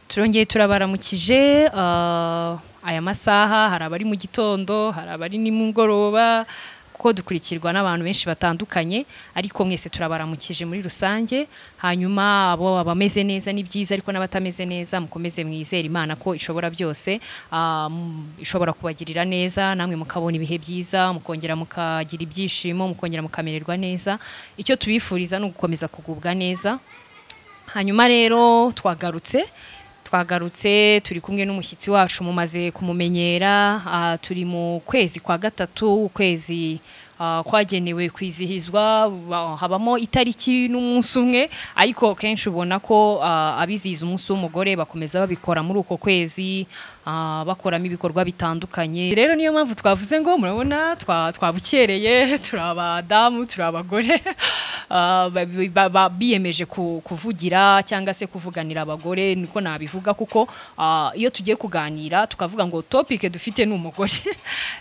turongeye turabaramukije aya masaha hari abari mu gitondo hari abari nimugoroba ko dukurikirwa n'abantu benshi batandukanye ariko mwese turabaramukije muri rusange hanyuma abo abameze neza ni byiza ariko n'abatameze neza mukomeze mwizera Imana ko ishobora byose ishobora kubagirira neza namwe mukabona ibihe byiza mukongera mukagira ibyishimo mukongera mukamererwa neza icyo tubifuriza no gukomeza kugubwa neza hanyuma rero twagarutse turi kumwe n'umushyitsi wacu mumaze kumumenyera turi mu kwezi kwa gatatu ukwezi kwagenewe kwizihizwa habamo itariki n'umunsi umwe ariko kenshi ubona ko abizihiza umunsi w'umugore bakomeza babikora muri uko kwezi bakoramo ibikorwa bitandukanye rero niyo mpamvu twavuze ngo murabona twabukereye turi abadamu turi abagore biyemeje kuvugira cyangwa se kuvuganira abagore niko nabivuga kuko iyo tugiye kuganira tukavuga ngo topic dufite n'umugore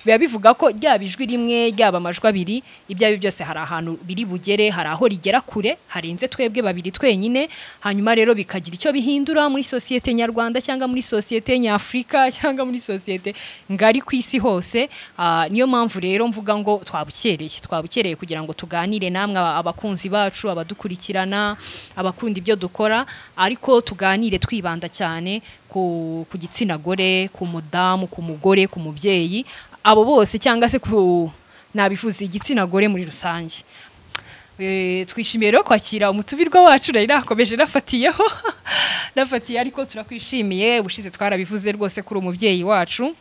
biba bivuga ko ryaba ijwi rimwe ryaba amajwi abiri ibyo ari byose hari ahantu biri bugere hari aho rigera kure harenze twebwe babiri twenyine hanyuma rero bikagira icyo bihindura muri societe nyarwanda cyangwa muri societe nyafrika cyangwa muri societe ngari ku isi hose niyo mpamvu rero mvuga ngo twabukereye kugira ngo tuganire namwe abakunzi bacu abadukurikirana abakunda ibyo dukora ariko tuganire twibanda cyane ku gitsina gore ku mudamu ku mugore ku mubyeyi abo bose cyangwa se nabifuza igitsina gore muri rusange twishimiye rero kwakira umutubirwa wacu rero nakomeje nafatiye ariko turakwishimiye ubushize twarabivuze rwose kuri umubyeyi wacu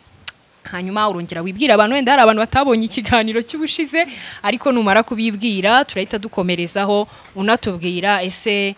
hanyuma urongera wibwira abantu wenda hari abantu batabonye ikiganiro cy'ubushize ariko numara kubibwira turahita dukomerezaho unatubwira ese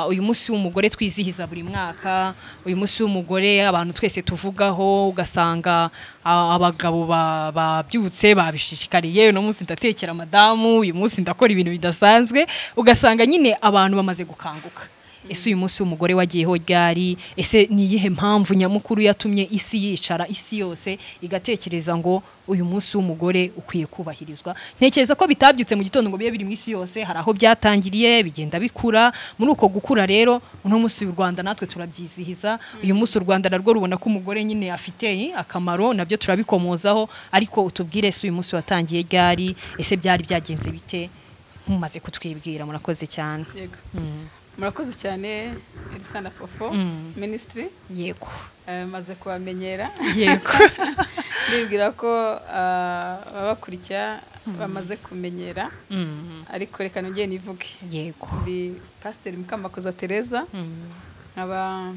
uyu munsi w'umugore twizihiza buri mwaka uyu munsi w'umugore abantu twese tuvugaho ugasanga abagabo babyutse babishishikariye no munsi ndatekera madamu uyu munsi ndakora ibintu bidasanzwe ugasanga nyine abantu bamaze gukanguka ese uyu munsi w'umugore wagiyeho ryari ese niyihe mpamvu nyamukuru yatumye isi yicara isi yose igatekereza ngo uyu munsi w'umugore ukwiye kubahirizwa ntekereza ko bitabyutse mu gitondo ngo bibe biri mu isi yose hari aho byatangiriye bigenda bikura muri uko gukura rero uno munsi w'u Rwanda natwe turabyizihiza uyu munsi u Rwanda narwo rubona ko umugore nyine afite akamaro nabyo turabikomozaho ariko utubwire ese uyu munsi watangiye ryari ese byari byagenze bite mumaze kutwibwira murakoze cyane yego murakoze cyane Elisana Fofo ministry yego maze kubamenyera yego nibwira ko babakurikira bamaze kumenyera ariko reka nongeye nivuge yego ndi Pastor Mukamakoza Teresa nkaba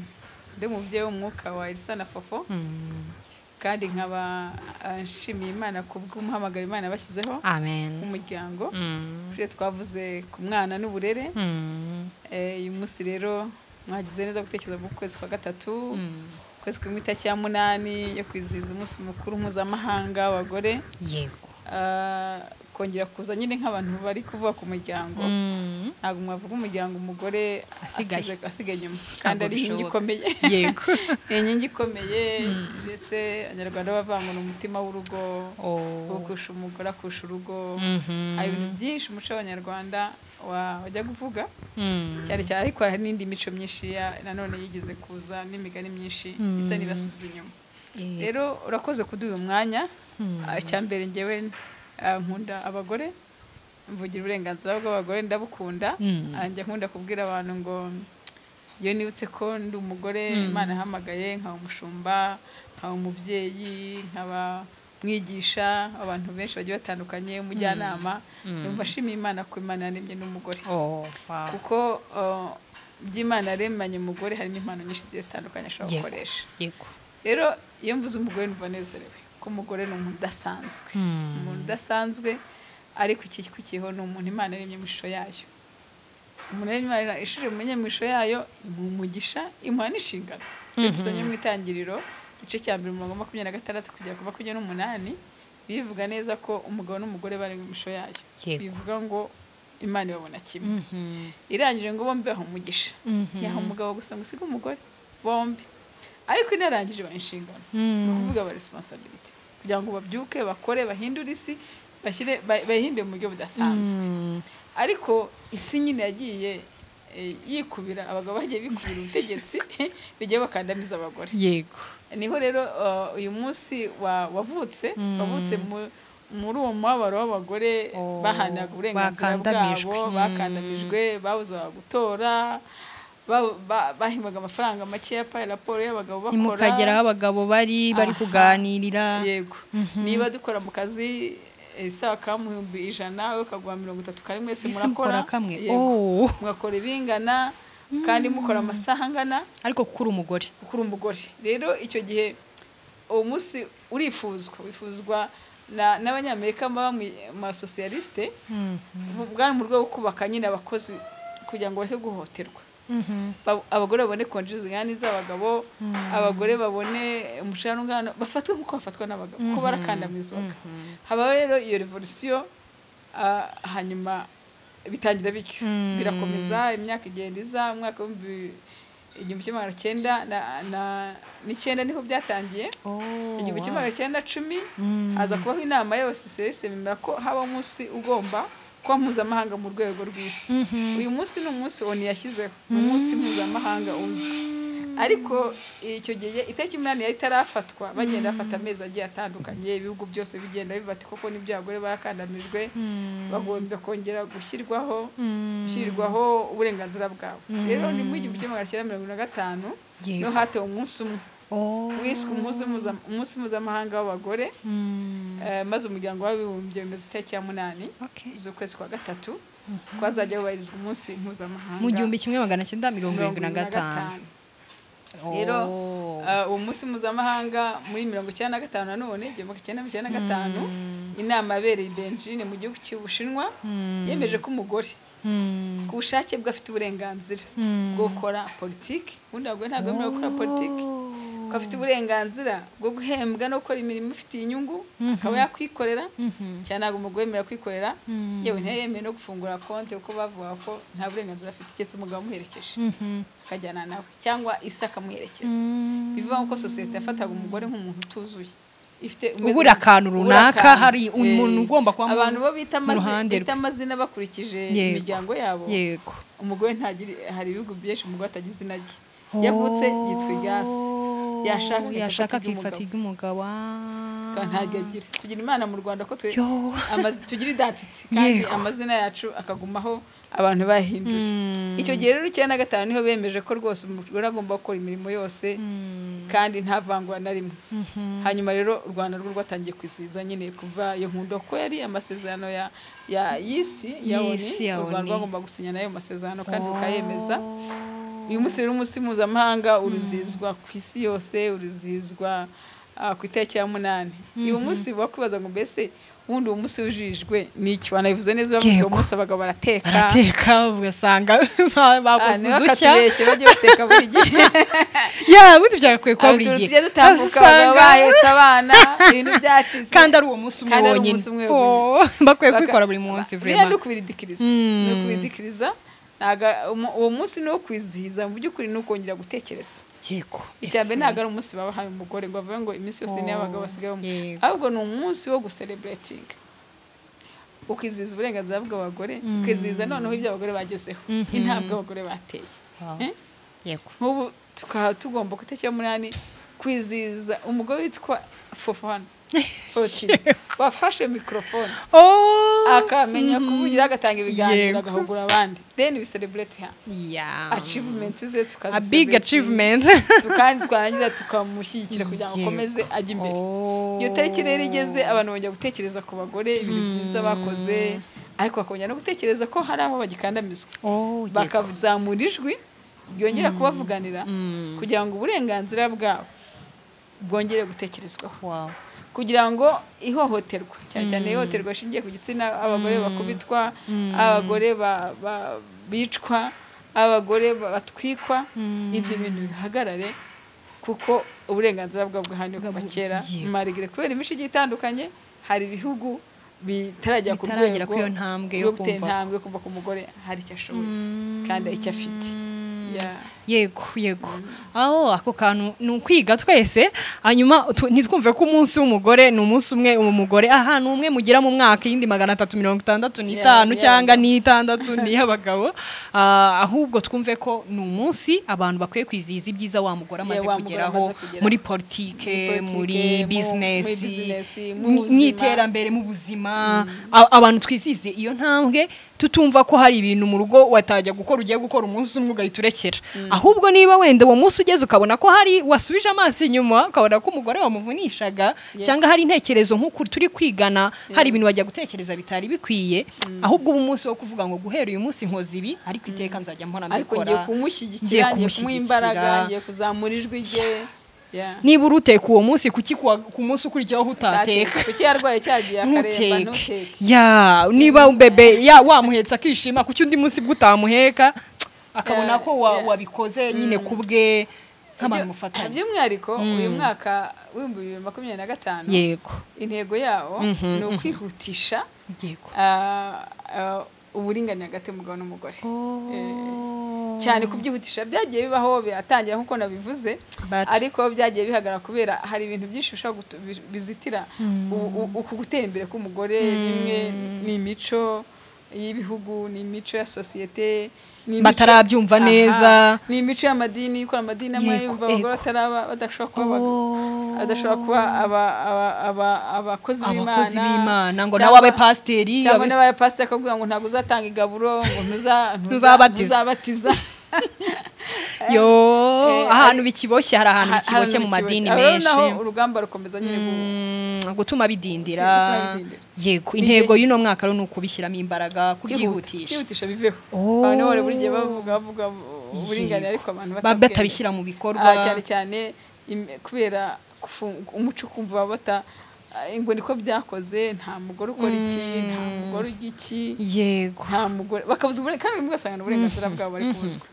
ndi mubyeyi w'umwuka wa Elisana Fofo kandi nkaba nshimiye Imana kubw'umuhamagaro Imana bashyizeho amen umuryango twavuze ku mwana n'uburere uyu munsi rero mwagize neza gutekereza mu kwezi kwa gatatu kwezi kwa itariki ya 8 yo kwizihiza umunsi mukuru mpuzamahanga w'abagore yego kongera kuza nyine nk'abantu bari kuvuga ku muryango ntabwo mwavuga umuryango umugore asigaye nyuma kandi ari inkingi ikomeye yego inkingi ikomeye ndetse abanyarwanda bavanga n'umutima w'urugo ukusha umugore akusha urugo hari ibintu byinshi umuco w'abanyarwanda wajya kuvuga cyane cyane ariko hari n'indi mico myinshi nanone yigeze kuza n'imigani myinshi isa n'ibasubiza inyuma rero urakoze kuduha umwanya icyambere ngewe nkunda abagore mvugira uburenganzira bw'abagore ndabukunda njya nkunda kubwira abantu ngo iyo nibutse ko ndi umugore Imana yahamagaye nkaba umushumba nkaba umubyeyi nkaba mwigisha abantu benshi bagiye batandukanye umujyanama numva nshimiye Imana ko Imana yaremye n'umugore kuko by'Imana yaremanye umugore harimo impano nyinshi zitandukanye ashobora gukoresha rero iyo mvuze umugore numva nezerewe umugore ni umuntu udasanzwe umuntu udasanzwe ariko iki kukiho ni umuntu Imana yaremye mu ishusho yayo umuntu Imana ishuje mu ishusho yayo umugisha imuha n'inshingano dusomye mu itangiriro igice cya 26 kugera ku 28 bivuga neza ko umugabo n'umugore bari mu ishusho yayo bivuga ngo Imana ibabona kimwe irangije ngo bombi baha umugisha yaha umugabo gusa ngo usiga umugore bombi ariko inarangije ba inshingano kuvuga ba responsibility kugira ngo babyuke bakore bahindura isi bahinde mu buryo budasanzwe ariko isi nyine yagiye yikubira abagabo bagiye bikubira ubutegetsi bigiye bakandamiza abagore. Yego. Niho rero uyu munsi wavutse muri uwo mubabaro w'abagore bahanaga uburenganzira bwabo, bakandamijwe, babuzwa gutora, bahimbaga amafaranga makeya pa raporo y'abagabo bakora. Nimukageraho abagabo bari kuganirira. Yego. Niba dukora mu kazi isaha ka 100 ukaguha 30 kari mwese murakora. Mwakora ibingana kandi mukora amasaha angana ariko kuri umugore. Rero icyo gihe uwo munsi wifuzwa n'abanyamerika baba mu socialiste bwa mu rwego kubaka nyine abakozi kugira ngo bareke guhoterwa. Abagore babone konji zingana z'abagabo, abagore babone umushahara ungana, bafatwe nkuko bafatwa n'abagabo kuko barakandamizwaga. Haba rero iyo revolution hanyuma bitangira bityo birakomeza, imyaka igenda iza. Umwaka w'1909 niho byatangiye. 1910 aza kubaho inama y'abasosiyaliste bemera ko haba umunsi ugomba kuba mpuzamahanga mu rwego rw'isi. Uyu munsi ni umunsi ONU yashyizeho, umunsi mpuzamahanga uzwi. Ariko icyo gihe itariki 8 yari itarafatwa, bagenda bafata amezi agiye atandukanye, ibihugu byose bigenda bibati koko n'ibyo abagore barakandamijwe, bagomba kongera gushyirwaho uburenganzira bwabo. Rero ni mu 1945 no hatewe umunsi umwe wiswe umunsi mpuzamahanga w'abagore, maze umuryango w'abibumbye wemeza itariki ya 8 z'ukwezi kwa gatatu kwazajya hubahirizwa umunsi mpuzamahanga mu 1975. Rero uwo munsi mpuzamahanga muri 1995 nanone 1995 inama yabereye i Beijing mu gihugu cy'Ubushinwa yemeje ko umugore ku bushake bwe afite uburenganzira bwo gukora politiki. Ubundi abagore ntabwo bemerewe gukora politiki, ko afite uburenganzira bwo guhembwa no gukora imirimo ifitiye inyungu, akaba yakwikorera cyane. Ntabwo umugore yemerewe kwikorera, yewe ntiyemeye no gufungura konti kuko bavuga ko nta burenganzira afite keretse umugabo amuherekeje akajyana nawe cyangwa isa akamuherekeza. Bivuga ko sosiyete yafataga umugore nk'umuntu utuzuye, ubura akantu runaka, hari umuntu ugomba kuba abantu bo bita amazina bakurikije imiryango yabo. Yego. Umugore hari ibihugu byinshi umugore atagize izina rye, yavutse yitwa Iryasi, yashaka akifata iry'umugabo ntajya agira. Tugira Imana mu Rwanda ko tugira identity kandi amazina yacu akagumaho abantu bahinduye. Icyo gihe rero 1995 niho bemeje ko rwose umugore agomba gukora imirimo yose kandi nta vangura na rimwe. Hanyuma rero u Rwanda rwo rwatangiye kwizihiza nyine kuva iyo nkundo ko yari amasezerano y'isi ya ONU. U Rwanda rwagomba gusinya nayo masezerano kandi rukayemeza. Uyu munsi rero umunsi mpuzamahanga uruzizwa ku isi yose, uruzizwa ku itariki ya 8. Uyu munsi bakwibaza ngo mbese ubundi uwo munsi ujijwe n'iki? Banabivuze neza bavuze uwo munsi abagabo barateka ugasanga bakoze udushya bagiye bateka buri gihe. Buti byakwiye kuba buri gihe tujye dutambuka bahetse abana ibintu byacitse kandi ari uwo munsi umwe wonyine bakwiye kwikora buri munsi. Vraiment no kubidikiriza uwo munsi no kwizihiza mu by'ukuri no kongera gutekereza. Yego. Icyambe ntago ari umunsi babahaye umugore ngo avuge ngo iminsi yose ni abagabo basigaye, ahubwo ni umunsi wo guselebrating, ukizihiza uburenganzira bw'abagore, ukizihiza noneho ibyo abagore bagezeho, intambwe abagore bateye. Yego. Nk'ubu tugomba ku itariki ya 8 kwizihiza umugore witwa Fofana wafashe microphone akamenya kuvugira, agatanga ibiganiro, agahugura abandi, then we celebrate her achievement ze, a big achievement, kandi twarangiza tukamushyigikira kugira ngo akomeze ajye imbere. Iyo tariki rero igeze abantu bajya gutekereza ku bagore ibintu byiza bakoze, ariko bakongera no gutekereza ko hari aho bagikandamizwa, bakazamura ijwi byongera kubavuganira kugira ngo uburenganzira bwabo bwongere gutekerezwaho, kugira ngo ihohoterwa cyane ihohoterwa shingiye ku gitsina, abagore bakubitwa, abagore bicwa, abagore batwikwa, ibyo bintu bihagarare kuko uburenganzira bwabo bwahaniwe kuva kera. Marigire kubera imico itandukanye, hari ibihugu bitarajya ku rwego yo gutera intambwe kuva ku mugore hari icyo ashoboye kandi icyo afite. yego aho ako kantu ni ukwiga twese hanyuma ntitwumve ko umunsi w'umugore ni umunsi umwe umugore ahantu umwe mugira mu mwaka yindi 365 cyangwa ni 6 ni y'abagabo ahubwo twumve ko ni umunsi abantu bakwiye kwizihiza ibyiza wa mugore amaze kugeraho muri politike muri business n'iterambere mu buzima abantu twizihize iyo ntambwe tutumva ko hari ibintu mu rugo watajya gukora ugiye gukora umunsi umwe ugahiturekera ahubwo niba wenda uwo munsi ugeze ukabona ko hari wasubije amaso inyuma ukabona ko umugore wamuvunishaga cyangwa hari intekerezo nk'ukuri turi kwigana hari ibintu wajya gutekereza bitari bikwiye ahubwo ubu munsi wo kuvuga ngo guhera uyu munsi nkoze ibi ariko iteka nzajya mpora ndakora ariko ngiye kumushyigikira ngiye kumuha imbaraga ngiye kuzamura ijwi rye niba uruteka uwo munsi ku munsi ukurikiyeho utateka kuki yarwaye cyagiye akaremba ntuteke niba bebe wamuhetsa akishima kuki undi munsi bw'utamuheka akabona ko wabikoze nyine kubwe nk'abantu mufatanye by'umwihariko uyu mwaka w'ibihumbi 2025 yego intego yawo ni ukwihutisha uburinganire hagati y'umugabo n'umugore cyane kubyihutisha byagiye bibaho byatangira nkuko nabivuze ariko byagiye bihagara kubera hari ibintu byinshi bizitira uku gutera imbere k'umugore bimwe ni imico y'ibihugu ni imico ya societe batarabyumva neza ni imico y'amadini ko amadini amwe yumva abagore badashobora kuba abakozi b'Imana ngo nawe abe pasiteri cyangwa nawe pasiteri akabwira ngo ntabwo uzatanga igaburo ngo ntuzabatiza ahantu bikiboshye hari ahantu bikiboshye mu madini menshi urugamba rukomeza nyine gutuma bidindira yego intego y'uno mwaka ni ukubishyiramo imbaraga kubyihutisha biveho abantu bari buri gihe bavuga uburinganire ariko abantu batabishyira mu bikorwa cyane cyane kubera umuco kumva ngo niko byakoze nta mugore ukora iki nta mugore ujya iki yego nta mugore bakabuza kandi ugasanga uburenganzira bwabo bari kubuzwa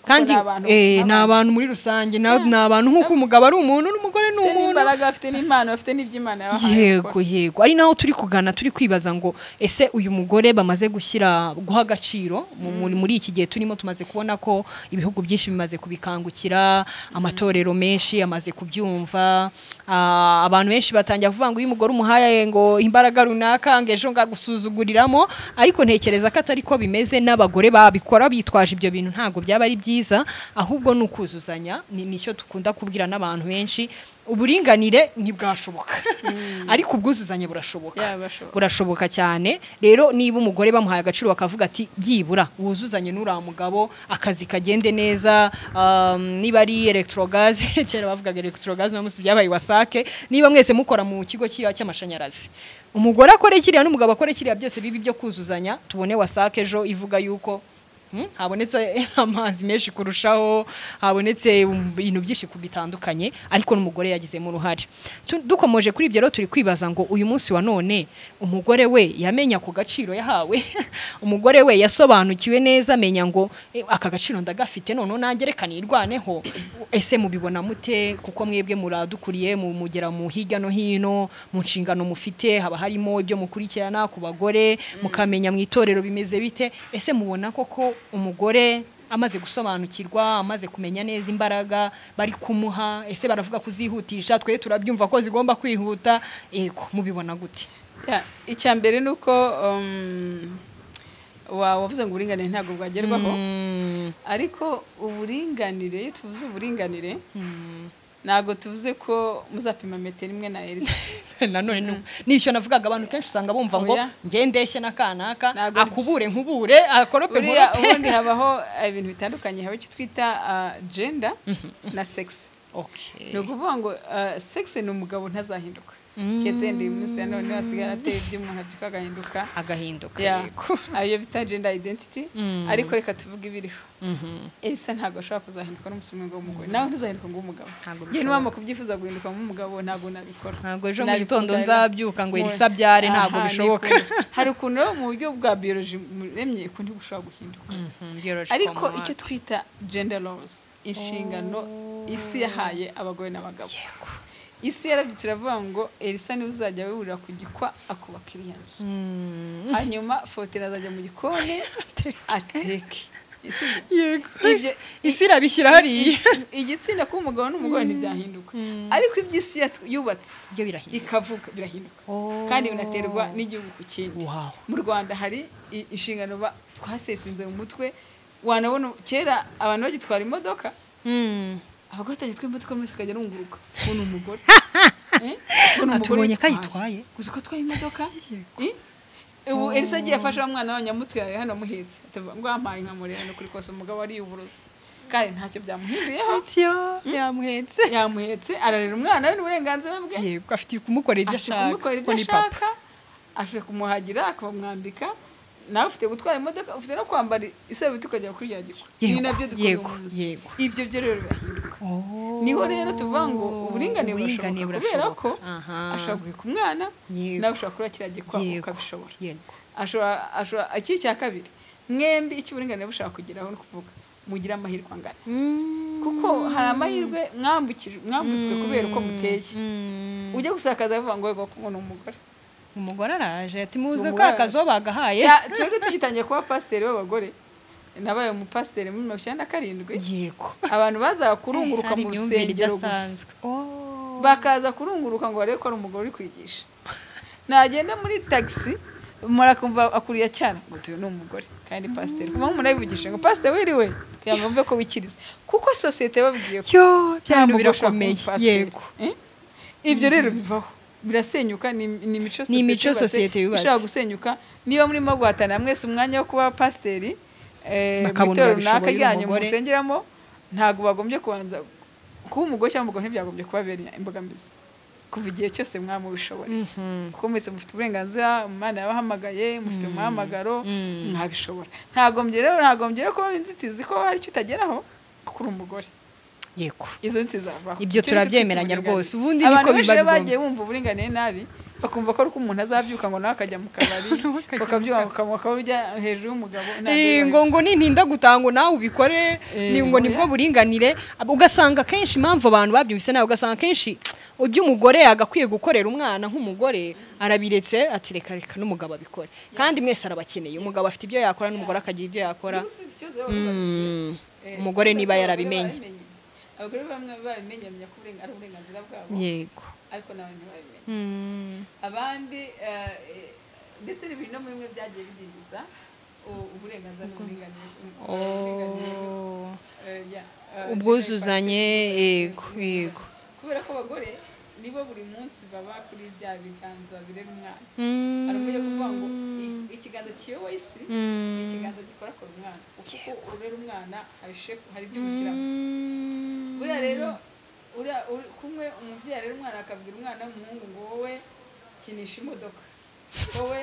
kandi ni abantu muri rusange ni abantu nk'uko umugabo ari umuntu n'umugore ni umuntu n'imbaraga bafite n'impano bafite n'iby'Imana yabahaye yego ari naho turi kugana turi kwibaza ngo ese uyu mugore bamaze guha agaciro muri iki gihe turimo tumaze kubona ko ibihugu byinshi bimaze kubikangukira amatorero menshi amaze kubyumva abantu benshi batangira kuvuga ngo uyu mugore umuhaye ngo imbaraga runaka ngo ejo ngagusuzuguriramo ariko ntekereza ko atari ko bimeze n'abagore babikora bitwaje ibyo bintu ntago byaba ari byiza ahubwo ni ukuzuzanya nicyo dukunda kubwira n'abantu benshi uburinganire ntibwashoboka ariko ubwuzuzanye burashoboka cyane rero niba umugore bamuhaye agaciro bakavuga ati byibura wuzuzanye n'uriya mugabo akazi kagende neza niba ari electrogaze cyera bavugaga electrogaze no musi byabaye wasake niba mwese mukora mu kigo cy'amashanyarazi umugore akore kiriya n'umugabo akore kiriya byose bibi byo kuzuzanya tubone wasake ejo ivuga yuko habonetse amazi menshi kurushaho habonetse ibintu byinshi bitandukanye ariko n'umugore yagizemo uruhare dukomeje kuri ibyo rero turi kwibaza ngo uyu munsi wa none umugore we yamenya ku gaciro yahawe umugore we yasobanukiwe neza amenya ngo aka gaciro ndagafite none nanjye reka nirwaneho ese mubibona mute kuko mwebwe muradukuriye mugera mu hirya no hino mu nshingano mufite haba harimo ibyo mukurikirana ku bagore mukamenya mu itorero bimeze bite ese mubona koko umugore amaze gusobanukirwa amaze kumenya neza imbaraga bari kumuha ese baravuga kuzihutisha twe turabyumva ko zigomba kwihuta yego mubibona gute icya mbere nuko wavuze ngo uburinganire ntabwo bwagerwaho ariko uburinganire iyo tuvuze uburinganire ntabwo tuvuze ko muzapima metero imwe na Elisa nanone nisho navugaga abantu kenshi usanga bumva ngo ngendeshye nakanaka akubure nkubure akorope ubundi habaho ibintu bitandukanye haba icyo twita gender na sex ni ukuvuga ngo sex ni umugabo ntazahinduka cyetse ndi munsi none wasigara ateye iby'umuntu abyuka agahinduka yego ayo bita gender identity ariko reka tuvuge ibiriho Elisa ntago ashobora kuzahinduka n'umusumwe ngo umugore nawe ntuzahinduka ngo umugabo je niba kubyifuza guhinduka mu mugabo ntago nabikora ntago ejo mu gitondo nzabyuka ngo Elisa byare ntago bishoboka hari ukuntu mu buryo bwa biology muremye kundi gushobora guhinduka ariko icyo twita gender roles inshingano isi yahaye abagore n'abagabo isi yarabyitse iravuga ngo Elisa niwe uzajya wurira ku gikwa akubaka iriya nzu hanyuma Fotera azajya mu gikoni ateke yego isi irabishyira hariya igitsina k'umugabo n'umugore ntibyahinduka ariko iby'isi yubatse byo birahinduka ikavuga birahinduka kandi binaterwa n'igihugu ku kindi mu Rwanda hari inshingano twasetinze mu mutwe wanabona kera abantu bagitwara imodoka abagore batagitwa imodoka mwese akajya arunguruka ubona umugore atubonye ko ayitwaye gusa ko atwaye imodoka ubu Elisa agiye afasha umwana w'abanyamutwe hano muhetse ngo ampaye nkamurera no kuri kose umugabo ari uburozi kandi ntacyo byamuhinduyeho yamuhetse ararera umwana we n'uburenganzira bwe yego afite kumukorera ibyo ashaka afite kumuhagira akamwambika nawe ufite gutwara imodoka ufite no kwambara isabiti ukajya kuri yagiko ni nabyo dukora umunsi ibyo byo rero birahinduka niho rero tuvuga ngo uburinganire burashoboka kubera ko ashobora guheka umwana nawe ushobora kuri kiragikwa ukabishobora ashobora iki cya kabiri mwembi iki uburinganire bushaka kugeraho no kuvuga mugira amahirwe angana kuko hari amahirwe mwambutswe kubera uko muteye ujye gusakaza avuga ngo yego ngo ni umugore araje ati muze ko akazo bagahaye twebwe tugitangiye kuba pasiteri w'abagore nabaye umupasiteri muri 97 yego abantu baza kurunguruka mu rusengero gusa bakaza kurunguruka ngo barebe ko ari umugore uri kwigisha nagenda muri taxi murakumva akuriya cyane ngo tuyo ni umugore kandi pasiteri kuma umuntu abivugisha ngo pasiteri wiriwe kugira ngo mve ko bikiriza kuko societe babwiye ko cyane birakomeye yego ibyo rero bivaho birasenyuka ni imico societe yubatse bishaka gusenyuka niba murimo guhatana mwese umwanya wo kuba pasiteri bitoro runaka ryanyu musengeramo ntago bagombye kubanza kuba umugore cyangwa umugabo ntibyagombye kubabera imbogamizi kuva igihe cyose mwamubishoboye kuko mwese mufite uburenganzira umwana yabahamagaye mufite umuhamagaro mwabishobora ntagombye rero kuba inzitizi ko hari icyo utageraho kuri umugore yego izo nzizavaho ibyo turabyemeranya rwose ubundi niko biba bagiye bumva uburinganire nabi bakumva ko uko umuntu azabyuka ngo nawe akajya mu kabari bakabyuka bakajya hejuru y'umugabo ngo nintinda gutanga nawe ubikore ngo nibwo buringanire ugasanga kenshi impamvu abantu babyumvise nawe ugasanga kenshi iby'umugore agakwiye gukorera umwana nk'umugore arabiretse ati reka n'umugabo abikore kandi mwese arabakeneye umugabo afite ibyo yakora n'umugore akagira ibyo yakora umugore niba yarabimenye abagore bamwe babimenye ko ari uburenganzira bwabo yego ariko nawe ntibabimenye abandi ndetse n'ibintu no bimwe byagiye bidindiza uburenganzira n'uburinganire ubwuzuzanye yego kubera ko abagore nibo buri munsi baba kuri bya biganza birera umwana aramuye kuvuga ngo ikiganza kiyoboye isi ikiganza gikora ku mwana kuko urera umwana hari ibyo gushyiramo buriya rero kumwe umubyeyi rero umwana akabwira umwana w'umuhungu ngo wowe kinisha imodoka wowe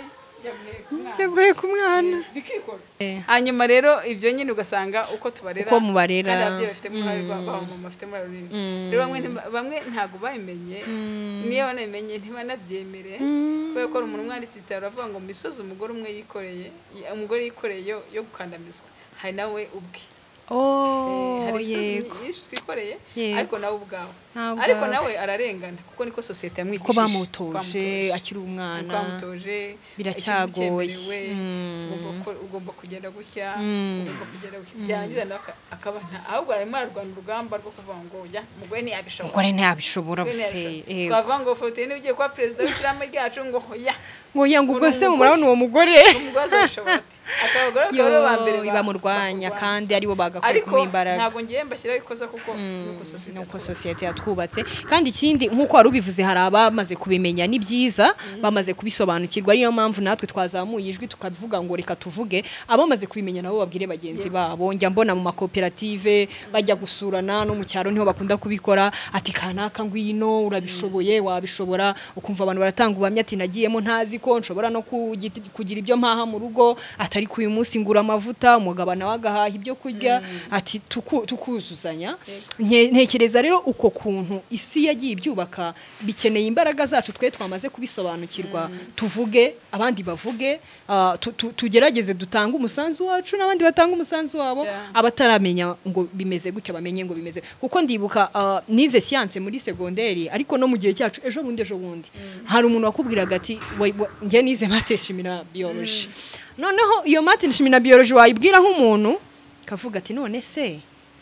yaguheka umwana bikikora hanyuma rero ibyo nyine ugasanga uko tubarera uko mubarera kandi ababyeyi bafite uruhare rw'abamama bafite uruhare runini rero bamwe ntabwo babimenye niyo banabimenye ntibanabyemere kubera ko umuntu umwanditsi aravuga ngo misozi umugore umwe yikoreye yo gukandamizwa hari nawe ubwe hari imisozi myinshi twikoreye ariko nawe ubwawe ariko nawe ararengana kuko niko societe yamwigishije ko bamutoje akiri umwana bamutoje biracyagoye ugomba kugenda gutya ugomba kugenda byangiza akaba ahubwo arimo ararwana urugamba rwo kuvuga ngo ya umugore ntiyabishobora buse twavuga ngo fote ni ugiye kuba president w'ishyirahamwe ryacu ngo ya ngo ubwo se murabona uwo mugore azabishobora akabagore bakaba bambere bamurwanya kandi aribo bagakora imbaraga ntabwo ngiye mbashyiraho ikoza kuko nuko societe yatwubatse kandi ikindi nkuko wari ubivuze hari abamaze kubimenya ni byiza bamaze kubisobanukirwa ariyo mpamvu natwe twazamuye ijwi tukabivuga ngo reka tuvuge abamaze kubimenya nabo babwire bagenzi babo njya mbona mu makoperative bajya gusurana no mu cyaro niho bakunda kubikora ati kanaka ngwino urabishoboye wabishobora ukumva abantu baratanga ubamya ati nagiyemo ntazi ko nshobora no kugira ibyo mpaha mu rugo atari ku uyu munsi ngura amavuta umugabo nawe agahaha ibyo kurya ati tukuzuzanya ntekereza rero uko kuntu isi yagiye ibyubaka bikeneye imbaraga zacu twe twamaze kubisobanukirwa tuvuge abandi bavuge tugerageze dutanga umusanzu wacu n'abandi batanga umusanzu wabo abataramenya ngo bimeze gutya bamenye ngo bimeze kuko ndibuka nize science muri segonderi ariko no mu gihe cyacu ejo bundi hari umuntu wakubwiraga ati njye nize mateshimira biology noneho iyo mateshimira biology wayibwira nk'umuntu kavuga ati none se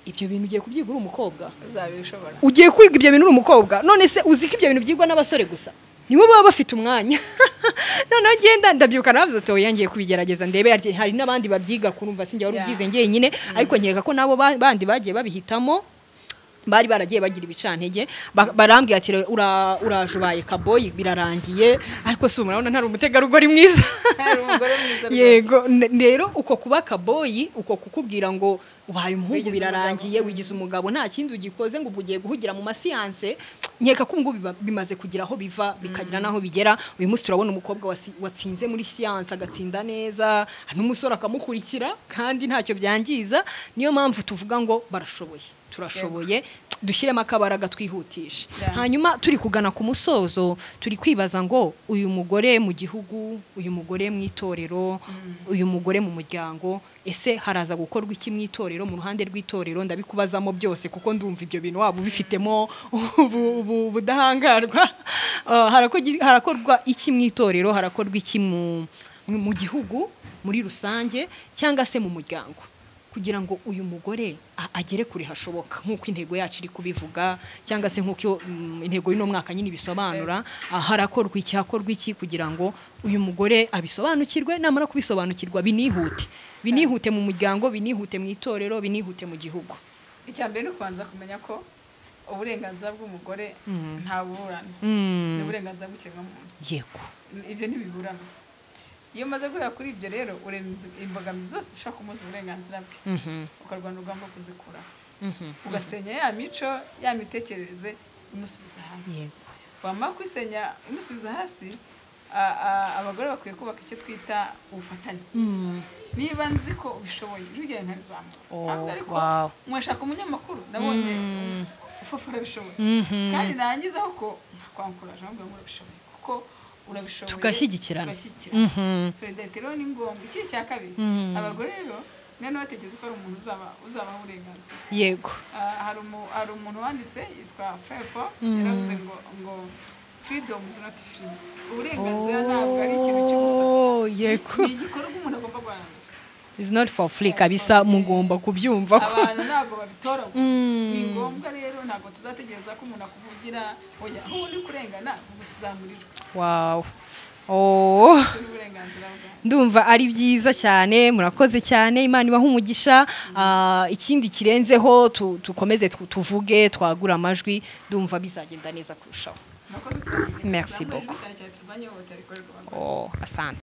ibyo bintu ugiye kubyiga uri umukobwa uzabishobora ugiye kwiga ibyo bintu uri umukobwa none se uzi ko ibyo bintu byigwa n'abasore gusa nibo baba bafite umwanya noneho ngenda ndabyuka navuze ati oya ngiye kubigerageza ndebe hari n'abandi babyiga kurumva sinjye wari ubyize njyenyine ariko nkeka ko nabo bandi bagiye babihitamo bari baragiye bagira ibicantege barambwiye ati uraje ubaye kaboyi birarangiye ariko si umurabona ntari umutegarugori mwiza yego rero uko kuba kaboyi uko kukubwira ngo ubaye umuhungu birarangiye wigize umugabo nta kindi ugikoze ngo ugiye guhugira mu masiyanse nkeka ko ngubu bimaze kugira aho biva bikagira naho bigera uyu munsi turabona umukobwa watsinze muri siyanse agatsinda neza n'umusore akamukurikira kandi ntacyo byangiza niyo mpamvu tuvuga ngo barashoboye turashoboye dushyiremo akabaraga twihutisha hanyuma turi kugana ku musozo turi kwibaza ngo uyu mugore mu gihugu uyu mugore mu itorero uyu mugore mu muryango ese haraza gukorwa iki mu itorero mu ruhande rw'itorero ndabikubazamo byose kuko ndumva ibyo bintu waba ubifitemo ubudahangarwa harakorwa iki mu itorero harakorwa iki mu gihugu muri rusange cyangwa se mu muryango kugira ngo uyu mugore agere kure hashoboka nk'uko intego yacu iri kubivuga cyangwa se nk'uko intego y'ino mwaka nyine bisobanura harakorwa iki kugira ngo uyu mugore abisobanukirwe namara kubisobanukirwa binihute mu muryango binihute mu itorero binihute mu gihugu icya mbere ni kubanza kumenya ko uburenganzira bw'umugore nta burana ni uburenganzira bw'ikiremwamuntu yego ibyo ntibiburana iyo umaze guhera kuri ibyo rero uremeza imbogamizi zose zishobora kumuza uburenganzira bwe ukarwana urugamba kuzikuraho ugasenya ya mico ya mitekerereze imusubiza hasi wamara kwisenya imusubiza hasi abagore bakwiye kubaka icyo twita ubufatanye niba nzi ko ubishoboye ujye nkarizamu ntabwo ariko mwashaka umunyamakuru nabonye ufufura bishoboye kandi nangizaho ko nkakwankuraje ahubwo ngo urabishoboye kuko urabishoboye tugashyigikirana solidarite rero ni ngombwa iki cya kabiri abagore rero none batekereza ko ari umuntu uzabaho uburenganzira yego hari umuntu wanditse yitwa Frepo yaravuze ngo freedom is not free uburenganzira ntabwo ari ikintu cy'ubusa yego ni igikorwa umuntu agomba guharanira is not for free kabisa mugomba kubyumva ko abantu ntabwo babitora ni ngombwa rero ntabwo tuzategereza ko umuntu akuvugira oya aho uri kurengana ubwo tuzamurirwa wow ndumva ari byiza cyane murakoze cyane Imana ibaha umugisha ikindi kirenzeho tukomeze tuvuge twagura amajwi ndumva bizagenda neza kurushaho murakoze cyane merci beaucoup asante